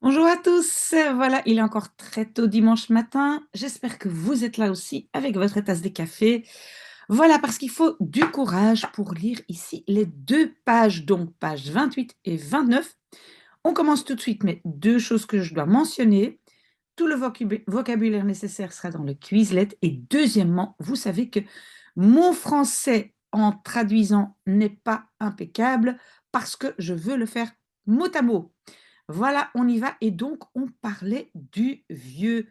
Bonjour à tous, voilà, il est encore très tôt dimanche matin. J'espère que vous êtes là aussi avec votre tasse de café. Voilà, parce qu'il faut du courage pour lire ici les deux pages, donc pages 28 et 29. On commence tout de suite, mais deux choses que je dois mentionner. Tout le vocabulaire nécessaire sera dans le Quizlet. Et deuxièmement, vous savez que mon français en traduisant n'est pas impeccable parce que je veux le faire mot à mot. Voilà, on y va. Et donc, on parlait du vieux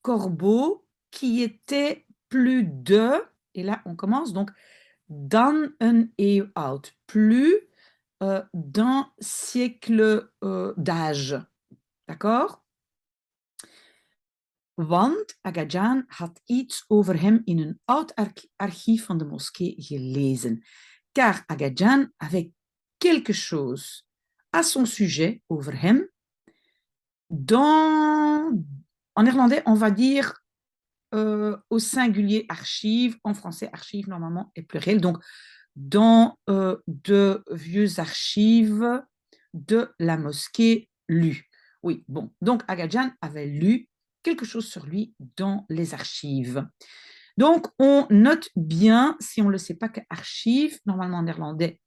corbeau qui était plus de, et là, on commence donc, dan een eeuw oud, plus d'un siècle d'âge. D'accord? Want Agajan had iets over hem in een oud archief van de moskee gelezen. Car Agajan avait quelque chose à son sujet over hem. En néerlandais, on va dire au singulier archive, en français archive normalement est pluriel, donc dans de vieux archives de la mosquée lue. Oui, bon, donc Agadjan avait lu quelque chose sur lui dans les archives. Donc, on note bien, si on ne le sait pas, que archive, normalement en néerlandais,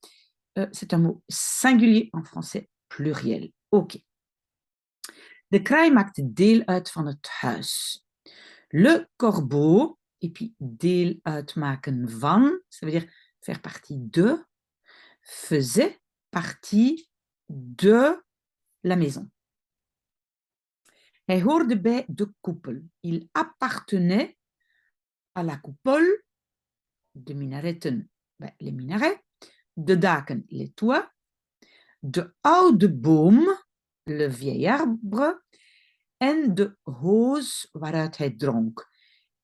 c'est un mot singulier, en français pluriel. OK. De kraai maakte deel uit van het huis. Le corbeau, et puis deel uitmaken van, ça veut dire faire partie de, faisait partie de la maison. Hij hoorde bij de koepel. Il appartenait à la coupole, de minaretten, les minarets, de daken, les toits, de oude boom, le vieil arbre, en de hoos waaruit hij dronk.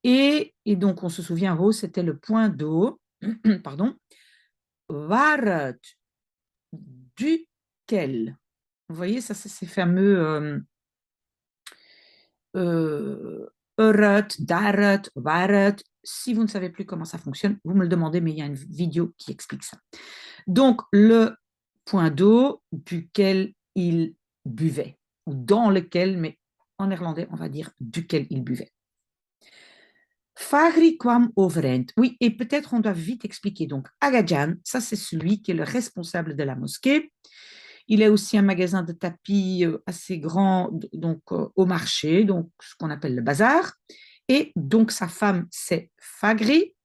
Et donc, on se souvient, Rose, c'était le point d'eau, pardon, waaruit, duquel. Vous voyez, ça, c'est ces fameux eruit, daaruit, waaruit. Si vous ne savez plus comment ça fonctionne, vous me le demandez, mais il y a une vidéo qui explique ça. Donc, le point d'eau duquel il buvait, ou dans lequel, mais en néerlandais, on va dire duquel il buvait. Fagri kwam overeind. Oui, et peut-être on doit vite expliquer. Donc, Agadjan, ça c'est celui qui est le responsable de la mosquée. Il a aussi un magasin de tapis assez grand donc, au marché, donc ce qu'on appelle le bazar. Et donc, sa femme, c'est Fagri.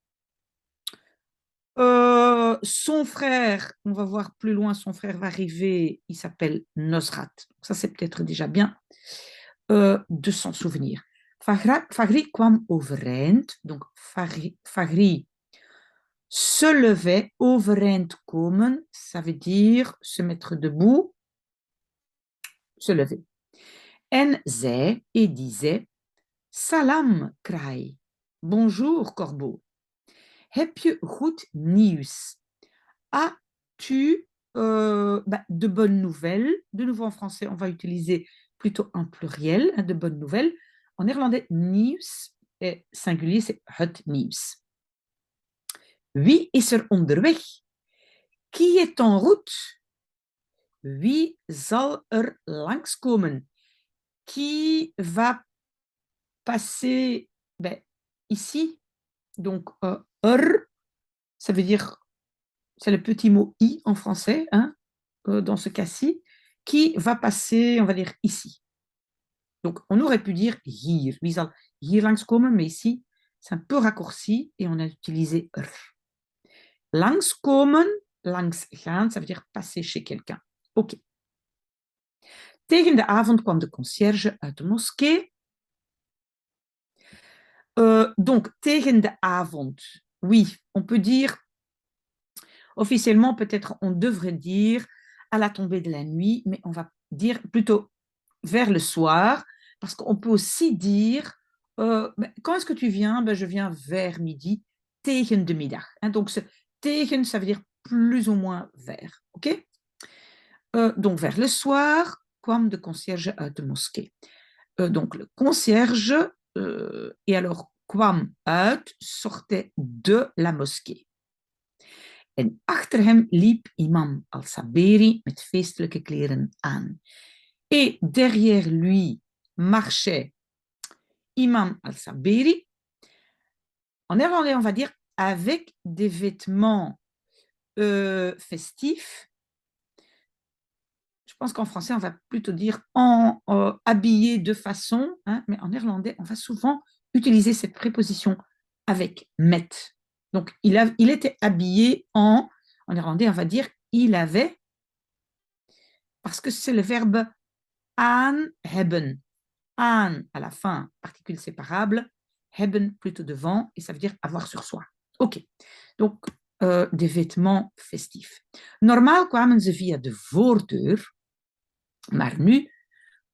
Son frère, on va voir plus loin, son frère va arriver, il s'appelle Nosrat. Ça, c'est peut-être déjà bien de s'en souvenir. Fagri kwam overeind, donc Fagri se levait, overeind komen, ça veut dire se mettre debout, se lever. En zei et disait, salam kraai, bonjour corbeau. Heb je goed nieuws? As-tu de bonnes nouvelles? De nouveau en français, on va utiliser plutôt un pluriel, de bonnes nouvelles. En néerlandais, nieuws est singulier, c'est het nieuws. Wie is er onderweg? Qui est en route? Wie zal er langskomen? Qui va passer ici? Donc, ça veut dire, c'est le petit mot i en français, hein, dans ce cas-ci, qui va passer, on va dire, ici. Donc, on aurait pu dire hier. Wie zal hier langskomen, mais ici, c'est un peu raccourci et on a utilisé er. Langskomen, langs gaan, ça veut dire passer chez quelqu'un. OK. Tegen de avond kwam de concierge uit de moskee. Donc, tegen de avond, oui, on peut dire, officiellement, peut-être on devrait dire à la tombée de la nuit, mais on va dire plutôt vers le soir, parce qu'on peut aussi dire, quand est-ce que tu viens? Je viens vers midi, tegen de middag. Hein, donc, tegen, ça veut dire plus ou moins vers. OK? Donc, vers le soir, kwam de concierge uit de moskee. Donc, le concierge, et alors, kwam uit, sortait de la mosquée. En achter hem liep imam al-Saberi met feestelijke kleren aan. Et derrière lui marchait Imam al-Sabiri. En néerlandais, on va dire avec des vêtements festifs. Je pense qu'en français, on va plutôt dire habillé de façon, hein, mais en néerlandais, on va souvent utiliser cette préposition avec met. Donc, il était habillé en néerlandais, on va dire il avait, parce que c'est le verbe aan hebben. Aan à la fin, particule séparable, hebben plutôt devant, et ça veut dire avoir sur soi. Ok, donc des vêtements festifs. Normaal kwamen ze via de voordeur, maar nu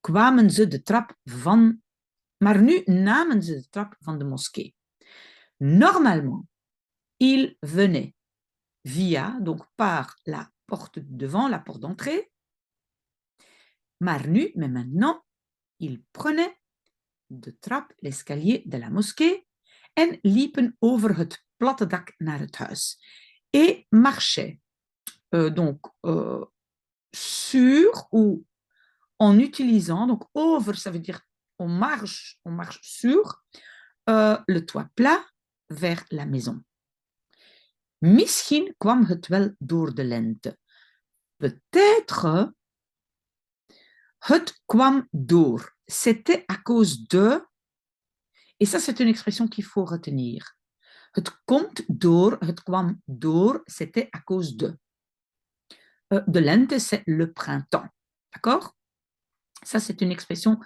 kwamen ze de trap van, maar nu namen ze de trap van de moskee. Normalement, ils venaient via, donc par la porte de devant, la porte d'entrée, maar nu, mais maintenant, ils prenaient de trap, l'escalier de la moskee en liepen over het platte dak naar het huis et marchaient sur ou en utilisant, donc over, ça veut dire on marche sur le toit plat vers la maison. Misschien kwam het wel door de lente. Peut-être het kwam door. C'était à cause de, et ça c'est une expression qu'il faut retenir. Het komt door, het kwam door, c'était à cause de. De lente, c'est le printemps. D'accord? Ça c'est une expression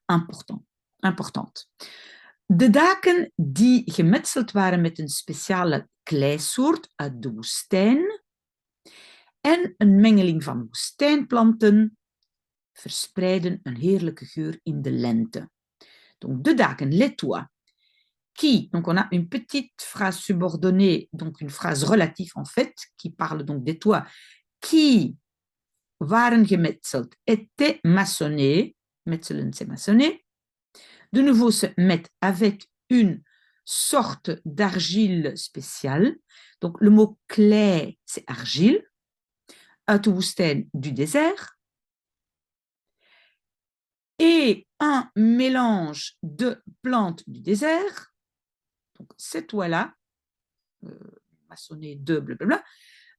importante. De daken die gemetseld waren met een speciale kleisoort uit de woestijn en een mengeling van woestijnplanten verspreiden een heerlijke geur in de lente. Donc, de daken, les toits, qui, donc on a une petite phrase subordonnée, donc une phrase relative en fait, qui parle donc des toits, qui waren gemetseld, étaient maçonnés, metselen c'est maçonner, de nouveau se mettent avec une sorte d'argile spéciale. Donc, le mot clay, c'est argile. Uit de woestijn, du désert. Et un mélange de plantes du désert. Donc, ces toits-là, maçonnés de blablabla,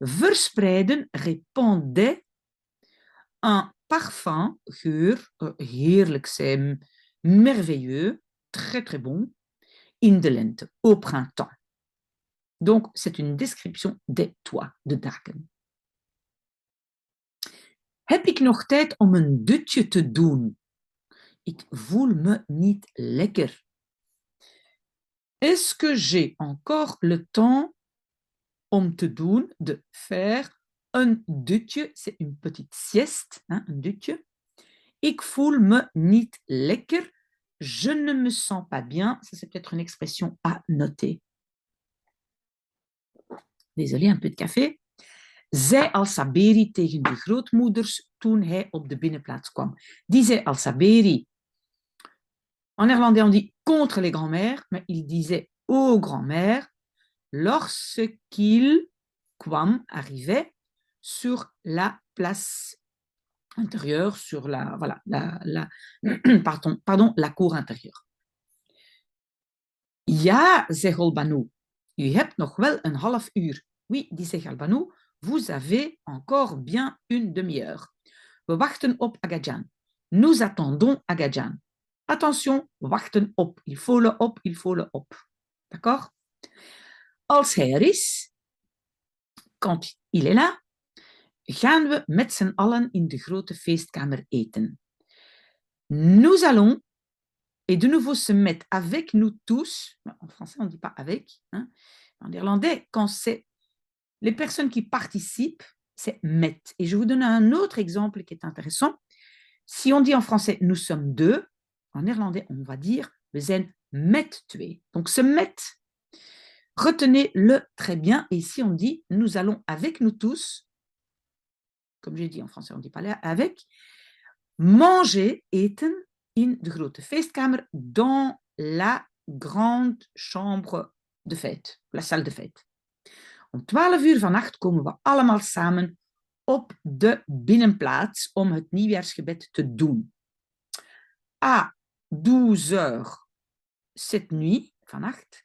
verspreiden, répandaient un parfum, geur, heerlijk zijn, merveilleux, très très bon, in de lente, au printemps. Donc, c'est une description des toits de daken. Heb ik nog tijd om een dutje te doen? Ik voel me niet lekker. Est-ce que j'ai encore le temps om te doen, de faire un dutje, c'est une petite sieste, hein, un dutje. Ik voel me niet lekker. Je ne me sens pas bien. Ça, c'est peut-être une expression à noter. Désolé, un peu de café. Zei al-Saberi tegen de grootmoeders toen hij op de binnenplaats kwam. Disait al-Saberi. En néerlandais, on dit contre les grands-mères, mais il disait aux grands-mères lorsqu'il kwam, arrivait sur la place intérieure, sur la, voilà, la cour intérieure. Ja, zei Golbanu, u hebt nog wel een half uur. Oui, disait Golbanu, vous avez encore bien une demi-heure. We wachten op Agadjan. Nous attendons Agadjan. Attention, wachten op. Il faut le op. D'accord? Als hij er is, quand il est là, gaan we met z'n allen in de grote feestkamer eten. Nous allons, et de nouveau se mettre avec nous tous, en français on ne dit pas avec, hein, en néerlandais, quand c'est les personnes qui participent, c'est met. Et je vous donne un autre exemple qui est intéressant. Si on dit en français nous sommes deux, en néerlandais on va dire we zijn met twee. Donc se met, retenez-le très bien. Et ici on dit nous allons avec nous tous, comme j'ai dit en français on ne dit pas avec, manger, eten, in de grote feestkamer, dans la grande chambre de fête, la salle de fête. Om 12 uur vannacht komen we allemaal samen op de binnenplaats om het nieuwjaarsgebed te doen. À 12 heures cette nuit, vannacht.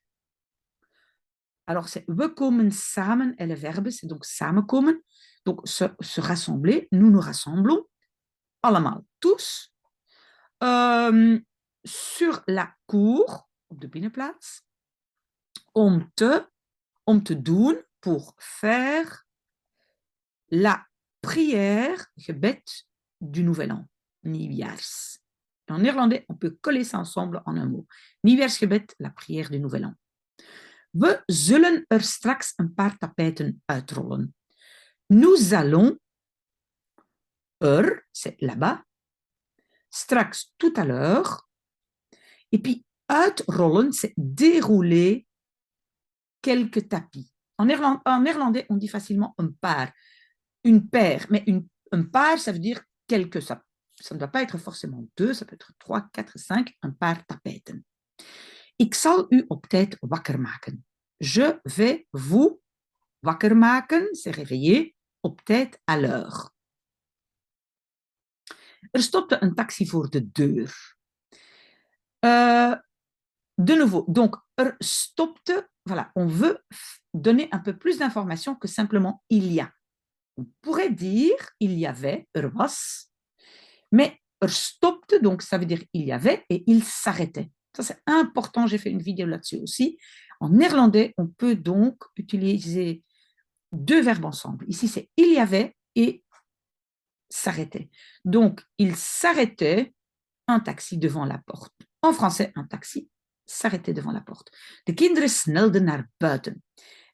Alors, c'est we komen samen, et le verbe, c'est donc samenkomen. Donc, se rassembler, nous nous rassemblons, allemaal, tous, sur la cour, op de binnenplaats, om te doen, pour faire la prière, gebed du nouvel an, nieuwjaars. En néerlandais, on peut coller ça ensemble en un mot. Nieuwjaarsgebed, la prière du nouvel an. We zullen straks een paar tapijten uitrollen. Nous allons c'est là-bas, straks, tout à l'heure, et puis uitrollen, c'est dérouler quelques tapis. En néerlandais, on dit facilement un paar, une paire, mais un paar, ça veut dire quelques, ça ne doit pas être forcément 2, ça peut être 3, 4, 5, un paar tapijten. Ik zal u op tijd wakker maken. Je vais vous wakker maken, c'est réveiller, op tijd, à l'heure. Stopte een taxi voor de deur. De nouveau, donc, stopte, voilà, on veut donner un peu plus d'informations que simplement il y a. On pourrait dire il y avait, was, mais stopte, donc ça veut dire il y avait et il s'arrêtait. Ça, c'est important, j'ai fait une vidéo là-dessus aussi. En néerlandais, on peut donc utiliser 2 verbes ensemble. Ici, c'est il y avait et s'arrêtait. Donc, il s'arrêtait un taxi devant la porte. En français, un taxi s'arrêtait devant la porte. De kinderen snelden naar buiten.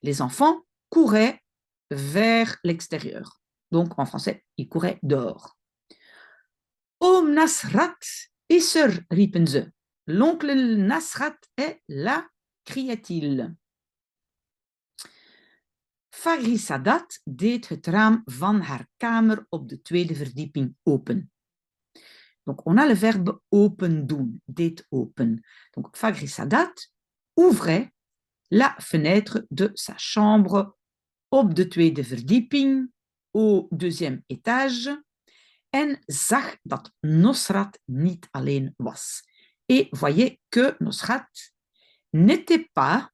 Les enfants couraient vers l'extérieur. Donc, en français, ils couraient dehors. Oom Nasrat is riepen ze. L'oncle Nasrat est là, cria-t-il. Fagrisadat deed het raam van haar kamer op de 2e verdieping open. Donc, on a le verbe open doen, deed open. Donc, Fagrisadat ouvrait la fenêtre de sa chambre op de 2e verdieping, au 2e étage, en zag dat Nosrat niet alleen was. Et voyez que Nosrat n'était pas,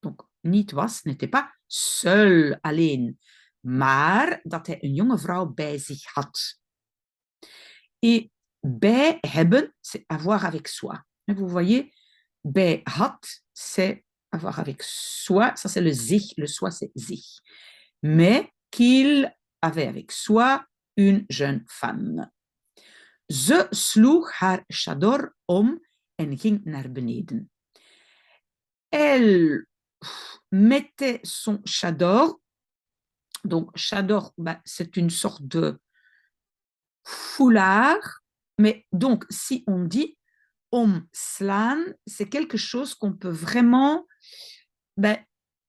donc niet was, n'était pas seul, alleen, maar dat hij een jonge vrouw bij zich had. Et bij hebben, c'est avoir avec soi. Vous voyez, bij had, c'est avoir avec soi, ça c'est le zich, le soi c'est zich. Mais qu'il avait avec soi une jeune femme. Ze sloeg haar chador om en ging naar beneden. Elle mettait son chador. Donc, chador, c'est une sorte de foulard. Mais donc, si on dit omslaan, c'est quelque chose qu'on peut vraiment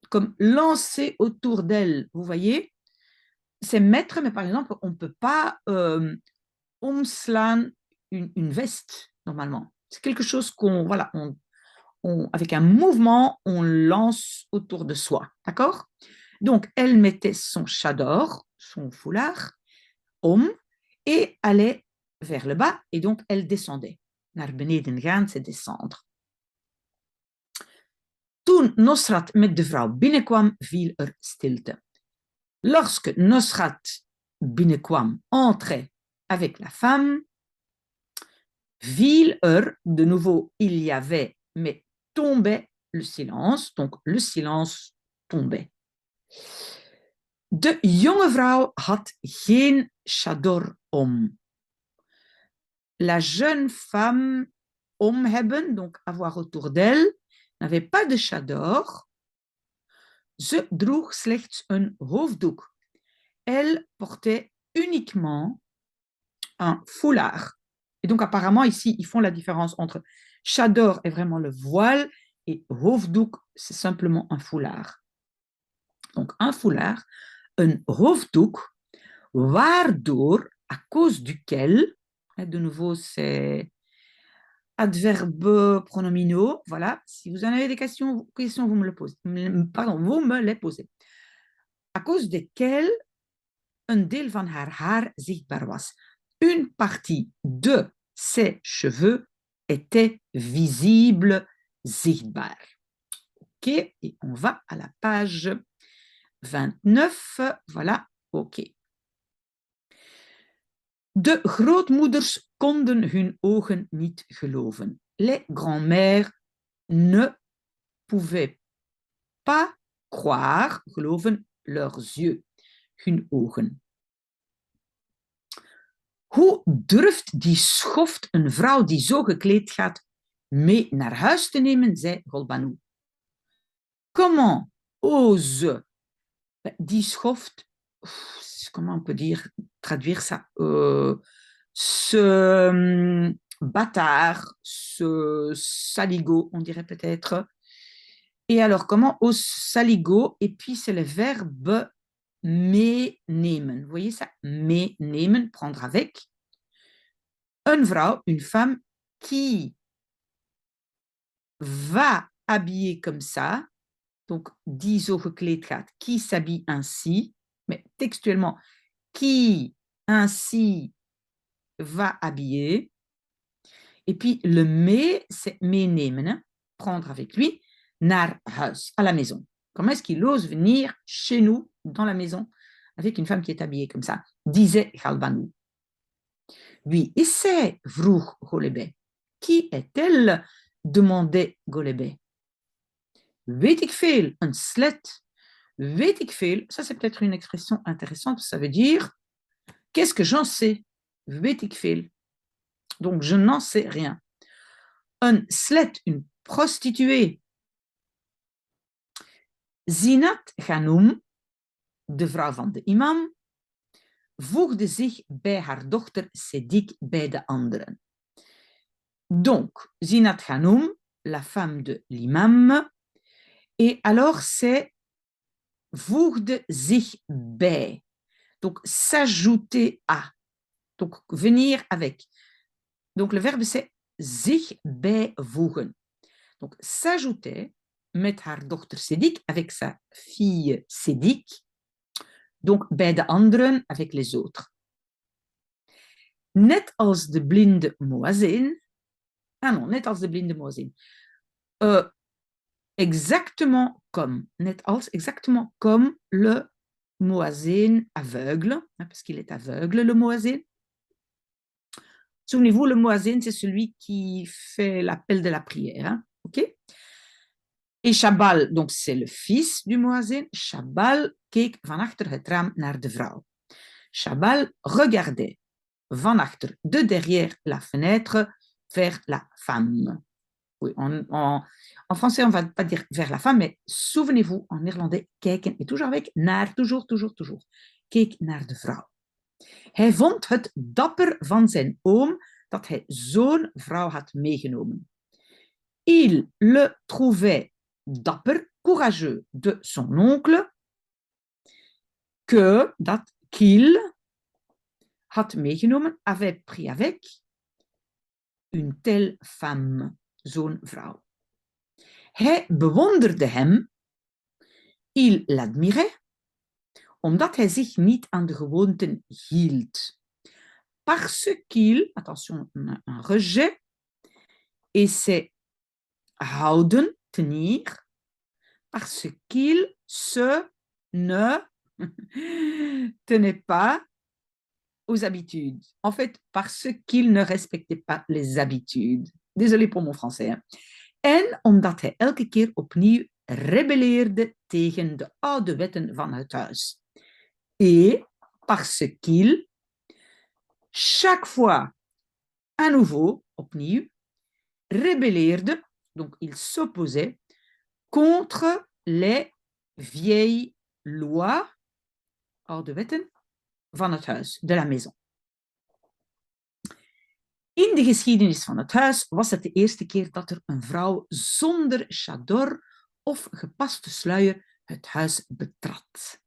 comme lancer autour d'elle. Vous voyez, c'est mettre, mais par exemple, on ne peut pas omslaan une veste, normalement. C'est quelque chose qu'on, voilà, avec un mouvement, on lance autour de soi. D'accord? Donc, elle mettait son chador, son foulard, et allait vers le bas, et donc elle descendait. Naar beneden gaan, c'est descendre. Toen Nosrat met de vrouw binnenkwam, viel stilte. Lorsque Nosrat binnenkwam, entrait avec la femme, viel de nouveau, il y avait, mais tombait le silence, donc le silence tombait. De jonge vrouw had geen chador om. La jeune femme hebben, donc avoir autour d'elle, n'avait pas de chador. Ze droeg slechts een hoofddoek. Elle portait uniquement un foulard. Et donc apparemment ici, ils font la différence entre chador est vraiment le voile et hoofddoek, c'est simplement un foulard. Donc un foulard, un hoofddoek, waardoor, à cause duquel, de nouveau c'est adverbes pronominaux, voilà, si vous en avez des questions vous me les posez. Pardon, vous me les posez. À cause desquels een deel van haar haar zichtbaar was. Une partie de ses cheveux était visible, zichtbaar. Ok, et on va à la page 29. Voilà, ok. De grootmoeders konden hun ogen niet geloven. Les grands-mères ne pouvaient pas croire, geloven, leurs yeux, hun ogen. Hoe durft die schoft een vrouw die zo gekleed gaat mee naar huis te nemen, zei Golbanu. Comment ose die schoft, comment on peut dire, traduire ça, ce bâtard, ce saligo, on dirait peut-être. Et alors, comment ose saligo, et puis c'est le verbe meenemen. Vous voyez ça? Meenemen, prendre avec. Une vrouw, une femme qui va habiller comme ça, donc die zo gekleed gaat, qui s'habille ainsi, mais textuellement, qui ainsi va habiller. Et puis le mee, c'est meenemen, hein, prendre avec lui, naar huis, à la maison. Comment est-ce qu'il ose venir chez nous, dans la maison, avec une femme qui est habillée comme ça, disait Galbanou. Wie is zij? vroeg Golebe. Qui est-elle? demandait Golebe. Weet ik veel, een slet. Weet ik veel, ça c'est peut-être une expression intéressante, ça veut dire qu'est-ce que j'en sais? Weet ik veel. Donc je n'en sais rien. Een slet, une prostituée. Zinat Ghanoum, de vrouw van de imam, voegde zich bij haar dochter Sedik bij de anderen. Donc, Zinat Ghanoum, la femme de l'imam, et alors c'est voegde zich bij. Donc, s'ajouter à. Donc, venir avec. Donc, le verbe c'est zich bijvoegen. Donc, s'ajouter met haar dochter Sedik, avec sa fille Sedik, donc bij de anderen, avec les autres. Net als de blinde Moazin. Ah non, net als de blinde Moazin. Exactement comme, net als, exactement comme le Moazin aveugle, parce qu'il est aveugle, le Moazin. Souvenez-vous, le Moazin, c'est celui qui fait l'appel de la prière. Hein? Okay? Et Shabal, donc c'est le fils du Moazin. Shabal keek van achter het raam naar de vrouw. Shabal regardait van achter, de derrière la fenêtre, vers la femme. Oui, en français, on ne va pas dire vers la femme, mais souvenez-vous, en néerlandais, kijken, et toujours avec naar, toujours. Keek naar de vrouw. Hij vond het dapper van zijn oom dat hij zo'n vrouw had meegenomen. Il le trouvait dapper, courageux de son oncle, qu'il had meegenomen, avait pris avec une telle femme, zo'n vrouw. Hij bewonderde hem, il l'admirait, omdat hij zich niet aan de gewoonten hield. Parce qu'il, attention, un rejet, et c'est houden, tenir, parce qu'il se ne tenait pas aux habitudes. En fait, parce qu'il ne respectait pas les habitudes. Désolé pour mon français. Hein. En omdat hij elke keer opnieuw rebelleerde tegen de oude wetten van het huis. Et parce qu'il, chaque fois, à nouveau, opnieuw, rebelleerde, donc il s'opposait contre les vieilles lois, oude wetten, van het huis, de la maison. In de geschiedenis van het huis was het de eerste keer dat er een vrouw zonder chador of gepaste sluier het huis betrad.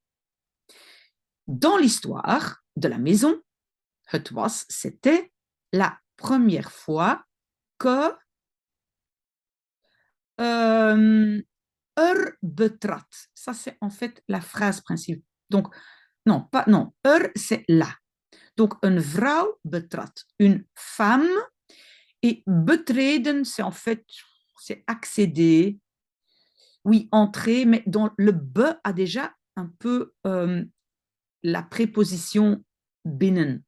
Dans l'histoire de la maison, c'était la première fois que betrad. Ça, c'est en fait la phrase principale. Donc, Non, pas, non. C'est là. Donc, een vrouw betrad. Une femme. Et betreden, c'est en fait, c'est accéder. Oui, entrer, mais dans le be a déjà un peu la préposition binnen.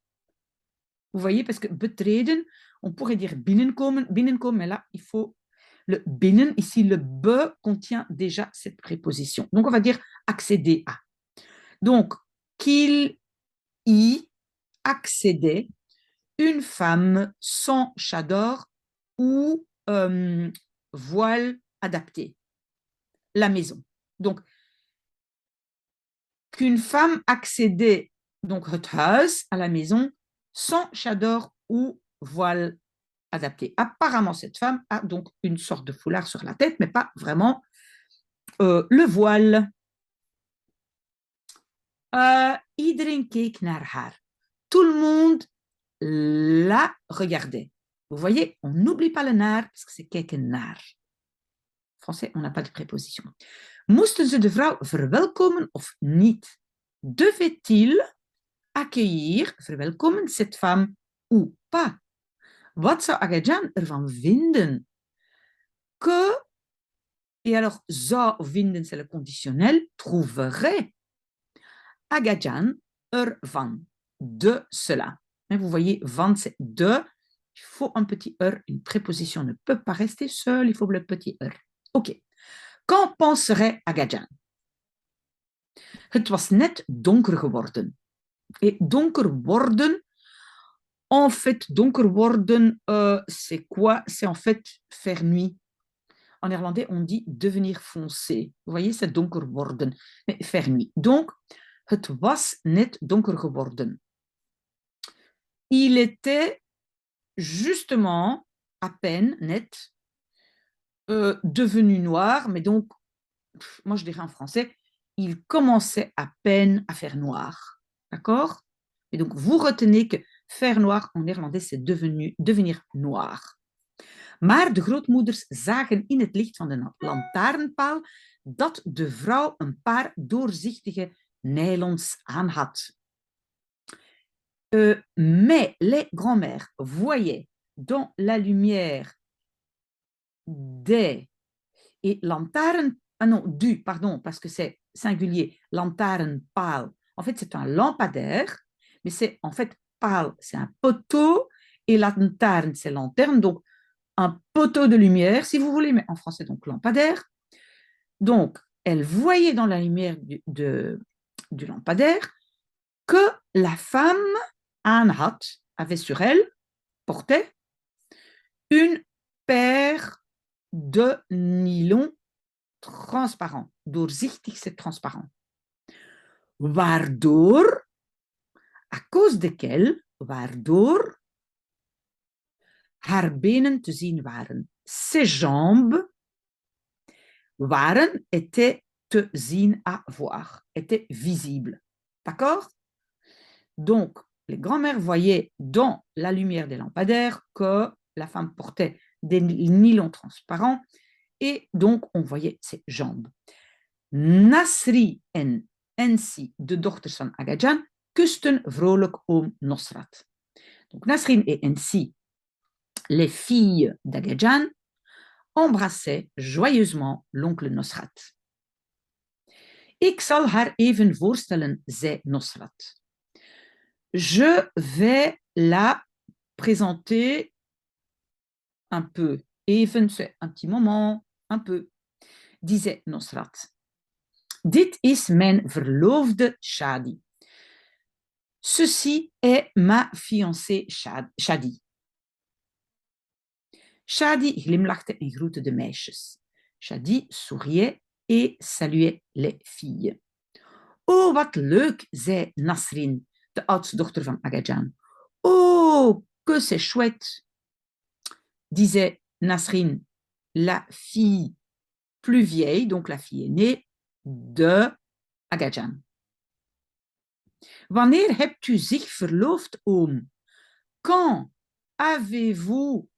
Vous voyez, parce que betreden, on pourrait dire binnenkomen, binnenkomen, mais là, il faut le binnen. Ici, le be contient déjà cette préposition. Donc, on va dire accéder à. Donc, qu'il y accédait une femme sans chador ou voile adapté, la maison. Donc, qu'une femme accédait donc het huis, à la maison, sans chador ou voile adapté. Apparemment, cette femme a donc une sorte de foulard sur la tête, mais pas vraiment le voile. Iedereen keek naar haar. Tout le monde la regardait. Vous voyez, on n'oublie pas le naar parce que c'est kijken naar. En français, on n'a pas de préposition. Moesten ze de vrouw verwelkomen of niet? Devait-il accueillir, verwelkomen cette femme ou pas? Wat zou Agajan ervan vinden? Que, et alors, zou vinden, c'est le conditionnel, trouverait Agajan ervan, de cela. Vous voyez, van, c'est de. Il faut un petit une préposition ne peut pas rester seule, il faut le petit OK. Qu'en penserait Agajan? Het was net donker geworden. Et donker worden, en fait, donker worden, c'est quoi? C'est en fait faire nuit. En néerlandais, on dit devenir foncé. Vous voyez, c'est donker worden, mais faire nuit. Donc, het was net donker geworden. Il était justement, à peine, net, devenu noir, mais donc, moi je dirais en français, il commençait à peine à faire noir. D'accord? Et donc, vous retenez que faire noir en néerlandais, c'est devenir noir. Maar de grootmoeders zagen in het licht van de lantaarnpaal dat de vrouw een paar doorzichtige nylons aan had. Mais les grands-mères voyaient dans la lumière des et lantaarn, ah non, du, pardon, parce que c'est singulier, lantaarnpaal. En fait, c'est un lampadaire, mais c'est en fait paal, c'est un poteau et lantaarn, c'est lanterne, donc un poteau de lumière, si vous voulez, mais en français, donc lampadaire. Donc, elle voyait dans la lumière du lampadaire que la femme, aan had, avait sur elle, portait, une paire de nylon transparant. Doorzichtig, c'est transparant. Waardoor, à cause desquels, waardoor, haar benen te zien waren. Ses jambes waren, étaient te zien à voir, étaient visibles. D'accord? Donc, les grands-mères voyaient dans la lumière des lampadaires que la femme portait des nylons transparents et donc on voyait ses jambes. Nasri en Ensi, de dochters van Agajan, kusten vrolijk oom Nosrat. Donc Nasrin et Ensi, les filles d'Agajan, embrassaient joyeusement l'oncle Nosrat. Ik zal haar even voorstellen, zei Nosrat. Je vais la présenter un peu. Even, c'est un petit moment, un peu, disait Nosrat. Dit is mijn verloofde Shadi. Ceci est ma fiancée Shadi. Shadi glimlachte en groette de meisjes. Shadi souriait et saluait les filles. Oh, wat leuk, zei Nasrin, de oudste dochter van Agajan. Oh, que c'est chouette, disait Nasrin, la fille plus vieille, donc la fille aînée de Agajan. Wanneer hebt u zich verloofd, oom? Quand avez-vous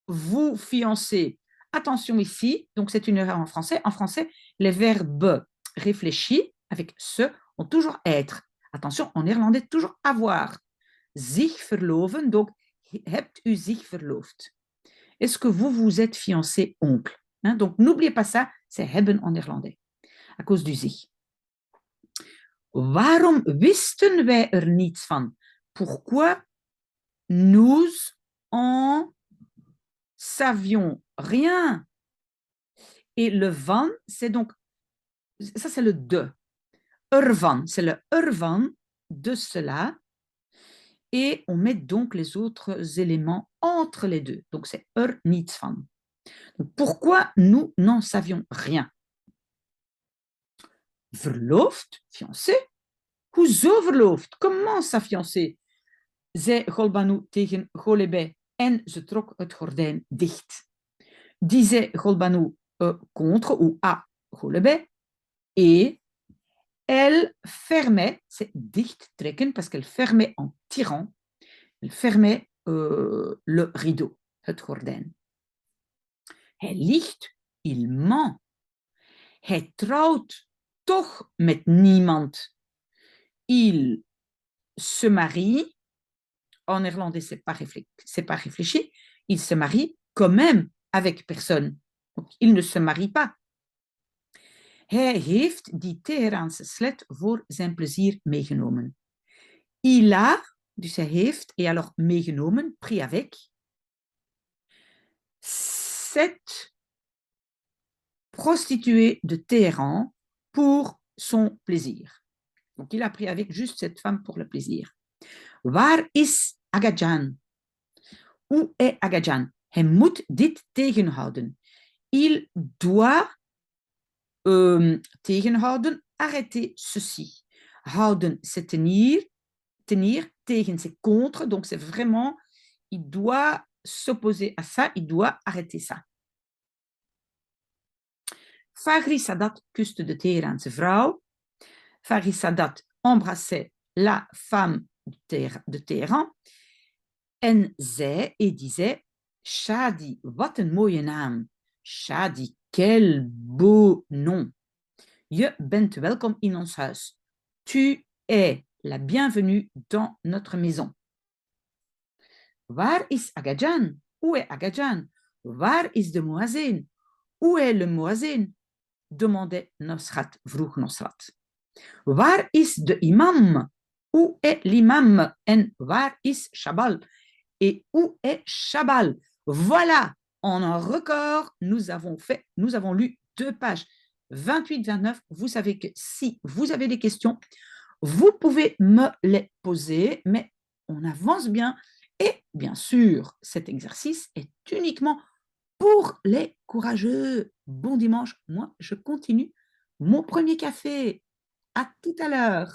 vous fiancé? Attention ici, donc c'est une erreur en français. En français, les verbes réfléchis avec ce, Donc, toujours être. Attention, en néerlandais, toujours avoir. Zich verloven, donc, hebt u zich verloofd. Est-ce que vous vous êtes fiancé, oncle? Hein, donc, n'oubliez pas ça, c'est hebben en néerlandais, à cause du zich. Waarom wisten wij er niets van? Pourquoi nous en savions rien? Et le van, c'est donc, ça c'est le de. Ervan, c'est le ervan de cela. Et on met donc les autres éléments entre les deux. Donc c'est er niets van. Donc, pourquoi nous n'en savions rien? Verloofd, fiancé. Hoezo verloofd? Comment ça fiancé? Zei Golbanu tegen Golebe en ze trok het gordijn dicht. Disait Golbanu contre ou à Golebe et elle fermait, c'est dicht trekken parce qu'elle fermait en tirant, elle fermait le rideau, het gordijn. Hij liegt, il ment. Hij trouwt toch met niemand. Il se marie, en néerlandais c'est pas réfléchi, il se marie quand même avec personne. Donc, il ne se marie pas. Hij heeft die Teheraanse sled voor zijn plezier meegenomen. Il a, dus hij heeft, et alors meegenomen, pris avec, cette prostituée de Téhéran pour son plaisir. Donc, il a pris avec juste cette femme pour le plaisir. Waar is Agajan? Où est Agajan? Hij moet dit tegenhouden. Il doit tegenhouden, arrêter ceci. Houden, c'est tenir, tenir, tegen, c'est contre, donc c'est vraiment, il doit s'opposer à ça, il doit arrêter ça. Fagri Sadat kuste de Teheraanse vrouw. Fagri Sadat embrassait la femme de Téhéran en zei et disait Shadi, wat een mooie naam. Shadi, quel beau nom. Je bent welkom in ons huis. Tu es la bienvenue dans notre maison. Waar is Agajan? Où est Agajan? Waar is de muazzin? Où est le muazzin? Demandait Nosrat, vroeg Nosrat. Waar is de imam? Où est l'imam? En waar is Shabal? Et où est Shabal? Voilà, en un record, nous avons lu 2 pages. 28-29, vous savez que si vous avez des questions, vous pouvez me les poser, mais on avance bien. Et bien sûr, cet exercice est uniquement pour les courageux. Bon dimanche, moi je continue mon premier café. À tout à l'heure.